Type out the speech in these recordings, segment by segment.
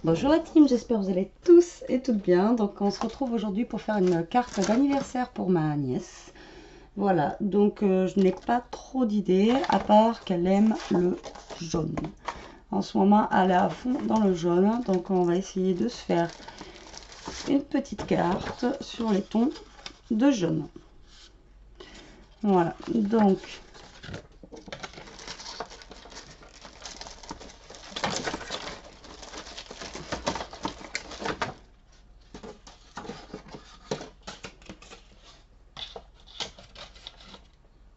Bonjour la team, j'espère que vous allez tous et toutes bien. Donc on se retrouve aujourd'hui pour faire une carte d'anniversaire pour ma nièce. Voilà, donc je n'ai pas trop d'idées à part qu'elle aime le jaune. En ce moment, elle est à fond dans le jaune, donc on va essayer de se faire une petite carte sur les tons de jaune. Voilà, donc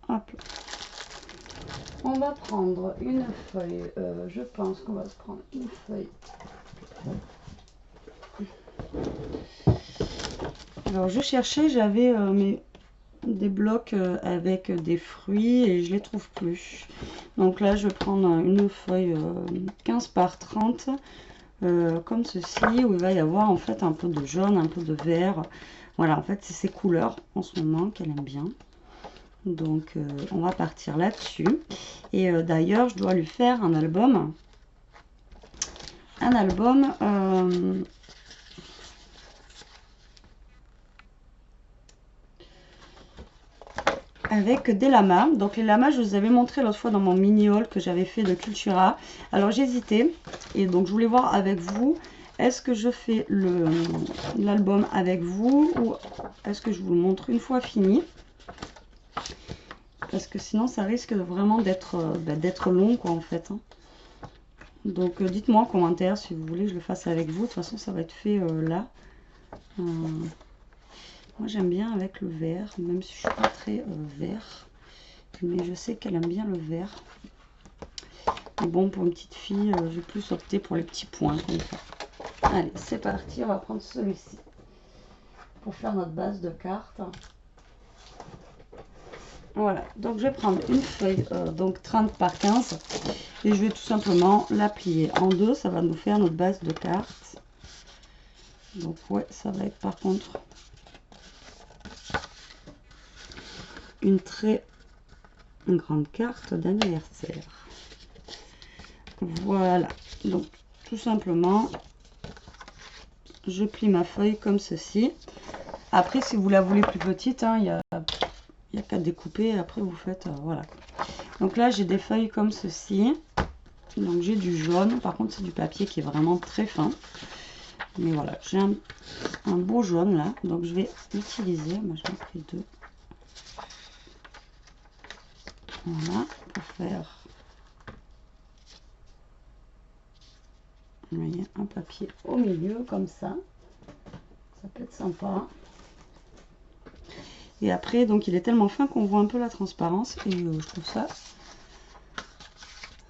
hop. On va prendre une feuille, je pense qu'on va se prendre une feuille. Alors je cherchais, j'avais des blocs avec des fruits et je les trouve plus. Donc là je vais prendre une feuille 15 par 30 comme ceci, où il va y avoir en fait un peu de jaune, un peu de vert. Voilà, en fait c'est ces couleurs en ce moment qu'elle aime bien. Donc on va partir là-dessus. Et d'ailleurs je dois lui faire un album. Un album avec des lamas. Donc les lamas, je vous avais montré l'autre fois dans mon mini haul que j'avais fait de Cultura. Alors j'hésitais et donc je voulais voir avec vous, est-ce que je fais l'album avec vous ou est-ce que je vous le montre une fois fini? Parce que sinon ça risque vraiment d'être long quoi en fait. Hein. Donc dites-moi en commentaire si vous voulez que je le fasse avec vous. De toute façon ça va être fait là. Moi j'aime bien avec le vert, même si je suis pas très vert. Mais je sais qu'elle aime bien le vert. Mais bon, pour une petite fille, je vais plus opter pour les petits points comme ça. Allez, c'est parti, on va prendre celui-ci pour faire notre base de carte. Voilà, donc je vais prendre une feuille donc 30 par 15 et je vais tout simplement la plier en deux. Ça va nous faire notre base de carte. Donc ouais, ça va être par contre une très grande carte d'anniversaire. Voilà, donc tout simplement, je plie ma feuille comme ceci. Après, si vous la voulez plus petite, il n'y a qu'à découper. Après, vous faites, voilà. Donc là, j'ai des feuilles comme ceci. Donc j'ai du jaune. Par contre, c'est du papier qui est vraiment très fin. Mais voilà, j'ai un beau jaune là. Donc je vais utiliser, moi j'en ai pris deux. Voilà, pour faire... Vous voyez, un papier au milieu comme ça. Ça peut être sympa. Et après, donc il est tellement fin qu'on voit un peu la transparence. Et je trouve ça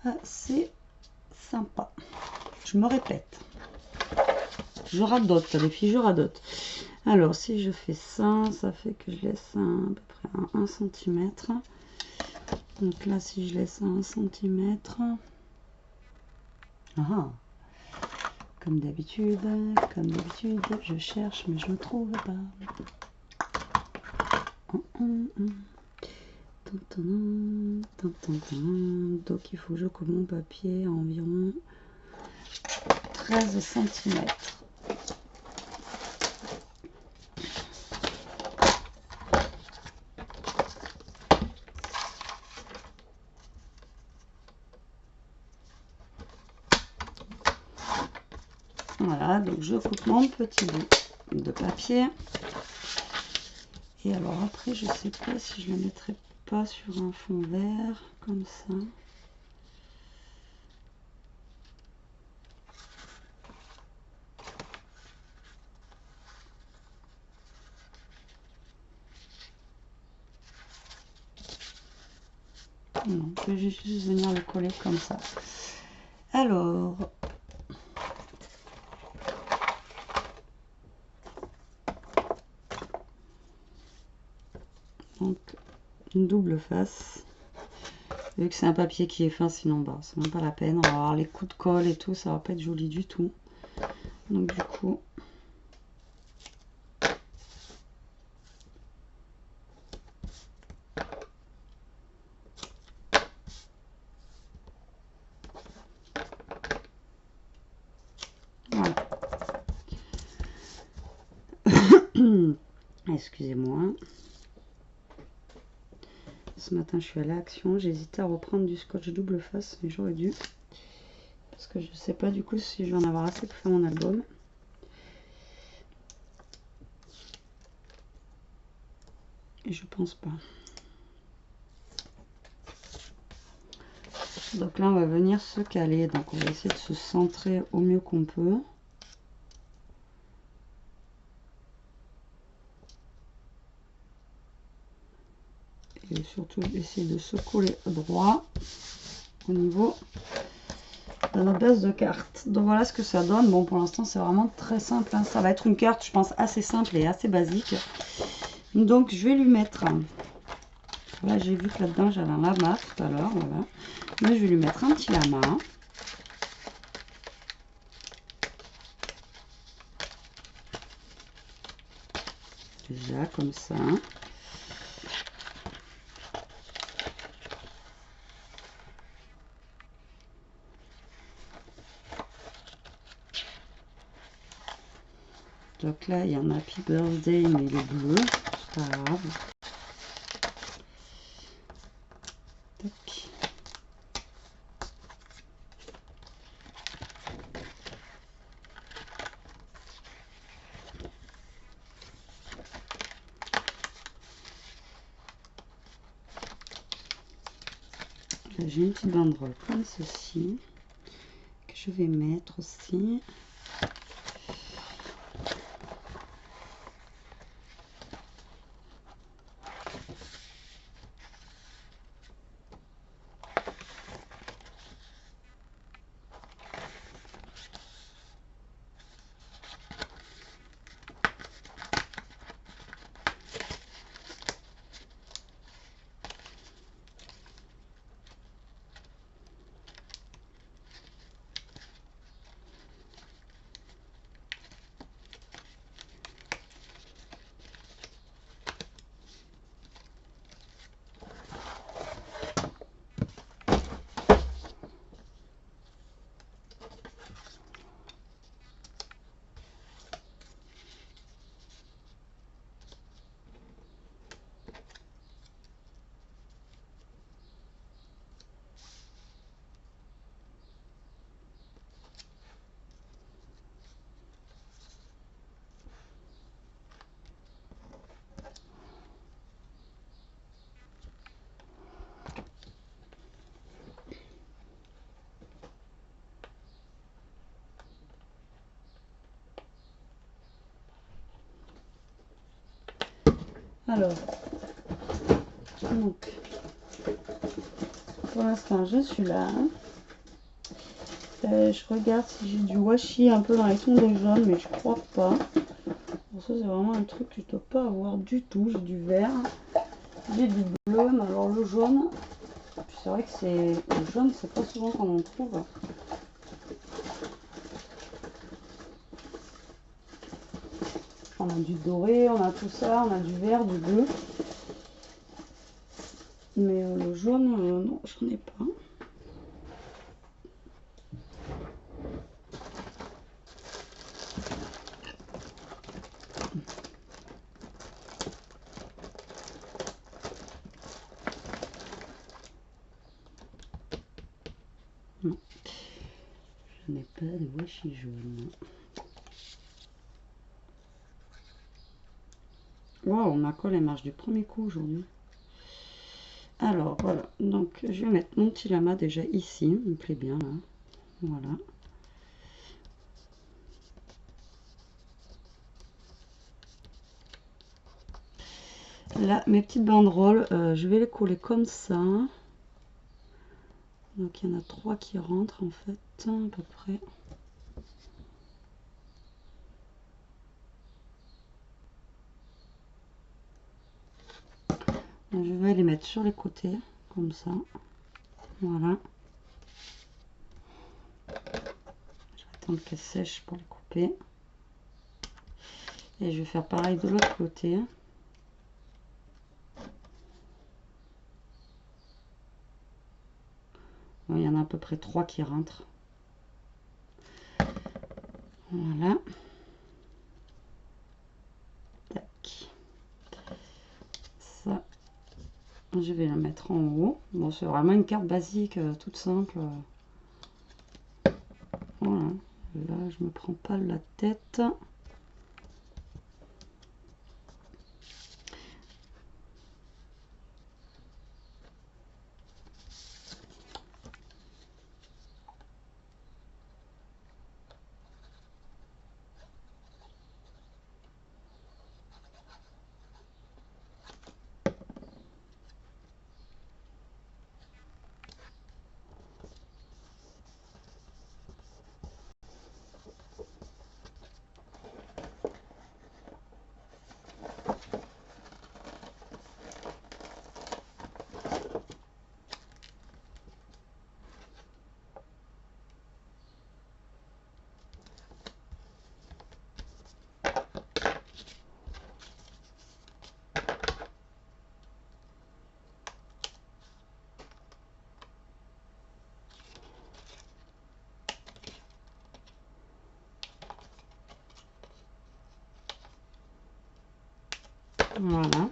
assez sympa. Je me répète. Je radote, les filles, je radote. Alors, si je fais ça, ça fait que je laisse à peu près 1 cm. Donc là, si je laisse à 1 cm... Ah, comme d'habitude, je cherche, mais je ne trouve pas. Donc, il faut que je coupe mon papier à environ 13 cm. Voilà, donc je coupe mon petit bout de papier. Et alors après, je sais pas si je le mettrai pas sur un fond vert, comme ça. Non, je vais juste venir le coller comme ça. Alors, donc une double face. Vu que c'est un papier qui est fin, sinon bah, c'est même pas la peine. On va avoir les coups de colle et tout, ça va pas être joli du tout. Donc du coup, voilà. Excusez-moi. Ce matin, je suis allée à Action. J'ai hésité à reprendre du scotch double face, mais j'aurais dû. Parce que je sais pas du coup si je vais en avoir assez pour faire mon album. Et je pense pas. Donc là, on va venir se caler. Donc on va essayer de se centrer au mieux qu'on peut. Et surtout essayer de se coller droit au niveau de notre base de carte. Donc voilà ce que ça donne. Bon, pour l'instant, c'est vraiment très simple, hein. Ça va être une carte, je pense, assez simple et assez basique. Donc je vais lui mettre... Là, j'ai vu que là-dedans, j'avais un lama tout à l'heure. Voilà. Mais je vais lui mettre un petit lama. Déjà, comme ça. Donc là, il y a un Happy Birthday, mais il est bleu. C'est pas grave. Tac. Là, j'ai une petite banderole comme ceci, que je vais mettre aussi. Alors, donc, pour l'instant, je suis là. Je regarde si j'ai du washi un peu dans les tons de jaune, mais je crois pas. Bon, ça, c'est vraiment un truc que je ne dois pas avoir du tout. J'ai du vert, j'ai du bleu, mais alors le jaune, c'est vrai que c'est le jaune, c'est pas souvent qu'on en trouve. On a du doré, on a tout ça, on a du vert, du bleu. Mais le jaune, non, j'en ai pas. Non, je n'ai pas de washi jaune. Waouh, ma colle elle marche du premier coup aujourd'hui. Alors voilà, donc je vais mettre mon petit lama déjà ici, il me plaît bien là. Voilà. Là, mes petites banderoles, je vais les coller comme ça. Donc il y en a 3 qui rentrent en fait, à peu près. Donc, je vais les mettre sur les côtés, comme ça. Voilà. Je vais attendre qu'elles sèchent pour les couper. Et je vais faire pareil de l'autre côté. Il y en a à peu près 3 qui rentrent. Voilà. Je vais la mettre en haut. Bon, c'est vraiment une carte basique, toute simple. Voilà. Là, je me prends pas la tête. Voilà.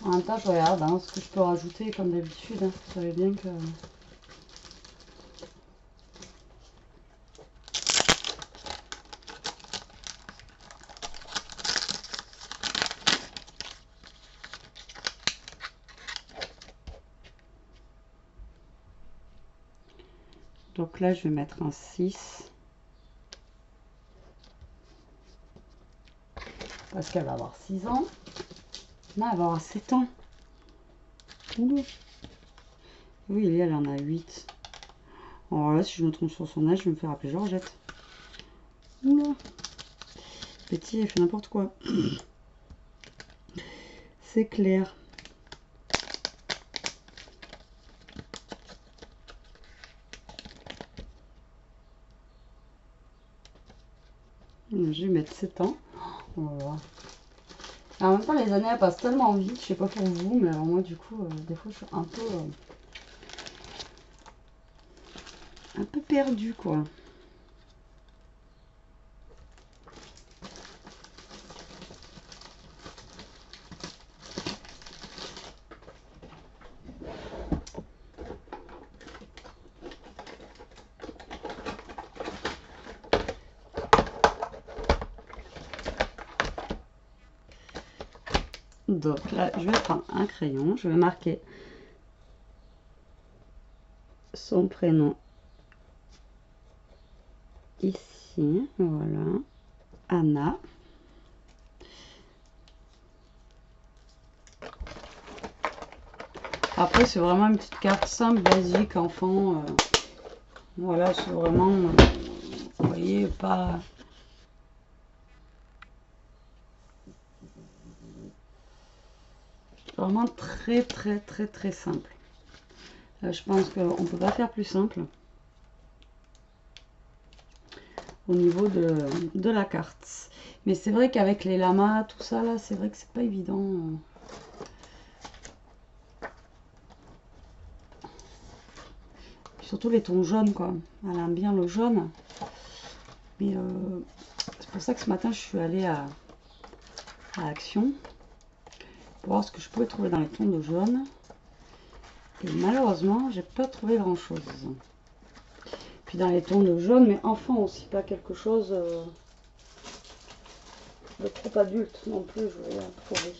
En même temps, je regarde hein, ce que je peux rajouter comme d'habitude. Hein. Vous savez bien que... Donc là, je vais mettre un 6. Parce qu'elle va avoir 6 ans. Là, elle va avoir 7 ans. Ouh. Oui, elle en a 8. Alors là, si je me trompe sur son âge, je vais me faire appeler Georgette. Oula. Petit, elle fait n'importe quoi. C'est clair. Je vais mettre 7 ans. Voilà. En même temps, les années elles passent tellement vite, je sais pas pour vous, mais alors moi, du coup, des fois, je suis un peu perdue, quoi. Donc là, je vais prendre un crayon, je vais marquer son prénom ici, voilà, Anna. Après, c'est vraiment une petite carte simple, basique, enfant. Voilà, c'est vraiment, vous voyez, pas... Vraiment très, très, très, très simple. Je pense qu'on ne peut pas faire plus simple au niveau de la carte. Mais c'est vrai qu'avec les lamas, tout ça, là, c'est vrai que c'est pas évident. Surtout les tons jaunes, quoi. Elle aime bien le jaune. Mais c'est pour ça que ce matin, je suis allée à Action pour voir ce que je pouvais trouver dans les tons de jaune. Et malheureusement, j'ai pas trouvé grand chose. Puis dans les tons de jaune, mais enfant aussi, pas quelque chose de trop adulte non plus, je voulais trouver.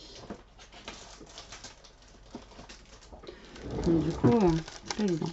Donc, du coup, pas évident.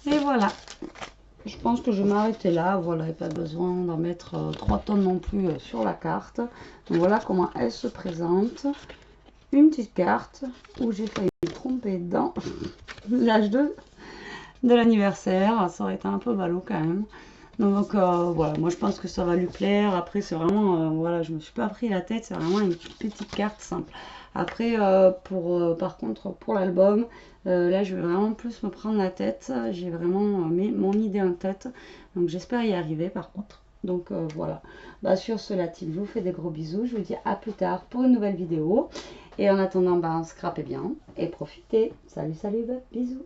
Et voilà. Je pense que je vais m'arrêter là. Voilà, il n'y a pas besoin d'en mettre 3 tonnes non plus sur la carte. Donc voilà comment elle se présente. Une petite carte où j'ai failli me tromper dans l'âge de l'anniversaire. Ça aurait été un peu ballot quand même. Donc voilà, moi je pense que ça va lui plaire. Après c'est vraiment, voilà, je me suis pas pris la tête, c'est vraiment une petite carte simple. Après par contre pour l'album, là je vais vraiment plus me prendre la tête. J'ai vraiment mis mon idée en tête. Donc j'espère y arriver par contre. Donc voilà. Bah, sur ce la team, je vous fais des gros bisous. Je vous dis à plus tard pour une nouvelle vidéo. Et en attendant, bah, scrapez bien et profitez. Salut, salut, bisous.